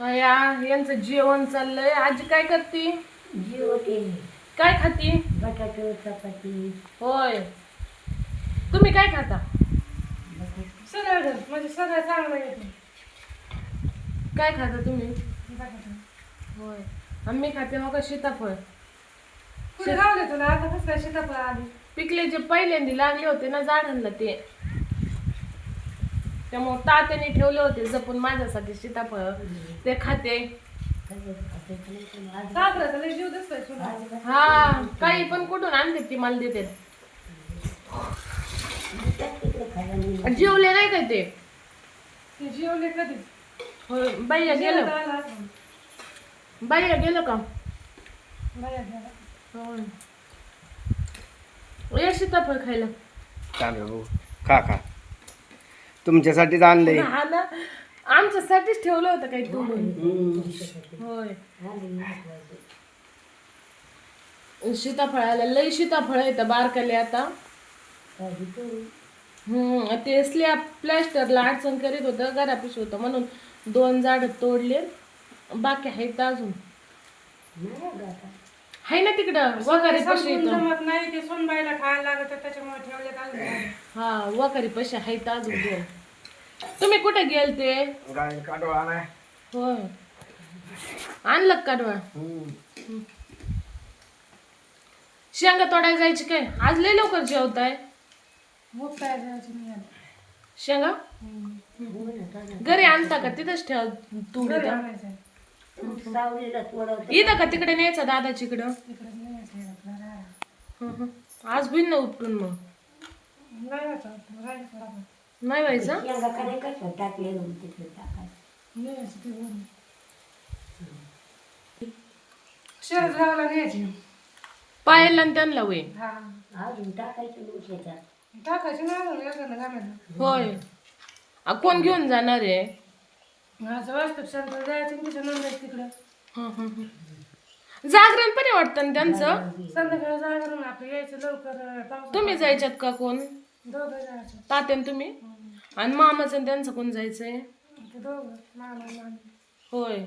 काय यांचं जेवण चाललंय. आजी काय करते? जेवते. काय खाती? बटाटे चपाती. होय. तुम्ही काय खाता? सगळं म्हणजे सगळं चांगलं येतं. काय खाता तुम्ही? बटाटे. होय. आम्ही खाते मग सीताफळ. कुठे लावले तुला आता कसं काय सीताफळ आली? पिकले जे पहिल्यांदा लागले होते ना झाडांना ते, त्यामुळे तात्याने ठेवले होते जपून माझ्यासाठी सीताफळ. ते खाते. साखरेचा लय जीव दिसतोय तुला. हा काही पण कुठून आणते ती मला देते. जेवले नाही का ते? ते जेवले कधीच. होय. बाईया गेलं. आला असं. बाईया गेलं का? बाया घ्या. होय. ये सीताफळ खायला. चालेल हो. खा खा. तुमच्यासाठीच आणलंय. हा ना, आमच्यासाठीच ठेवलं होतं काही तोडून. होय. सीताफळाला लय सीताफळ येतं बारकाले आता. ते स्लॅब प्लॅस्टरला अडचण करीत होतं, घरापिश होतं म्हणून 2 झाड तोडले. बाकी आहेत अजून. आहे ना तिकडं वखारी पशी संपून इथं. जमत नाही ते सोनबाईला खायला लागत त्याच्यामुळे ठेवले काय. हा वखारी पशी आहेत अजून 2. तुम्ही कुठे गेलते? गाय काढवा नाही. होय. आणलं का कडवा? शेंगा तोडायला जायची काय? आज लय लवकर जेवताय. भूक काय जायची नाही आली. शेंगा घरी आणता का तिथंच ठेवा तुडी घरी द्या. आणायचं. सावलीला थोडं इथं का तिकडे न्यायचा दादाचीकडं? तिकडेच नाही यायचं आपला राहा. आज बिन ना उपटून मग नाही यायचं राहायचं थोडा वेळ. नाही व्हायचं. शेंगा खाली कसं टाकले तिथे टाकायचं. नाही यायचं ते वरून. शरद गावाला न्यायची. पायाला आणि त्यांना होय. हा अजून टाकायचं शेतात. टाकायची ना अजून एखादं घालायला. होय. कोण घेऊन जाणार आहे? असं वास्तव शांत जायचं आणि तिच्या नंतर तिकडं. जागरण पण आहे वाटतं ना त्यांचं. संध्याकाळी जायचं ना आपलं यायचं लवकर पाऊस. तुम्ही जायच्यात का कोण? दोघं जायचं. तात्यान तुम्ही आणि मामाचं आणि त्यांचं कोण जायचंय? ते दोघं मामा मामी. होय.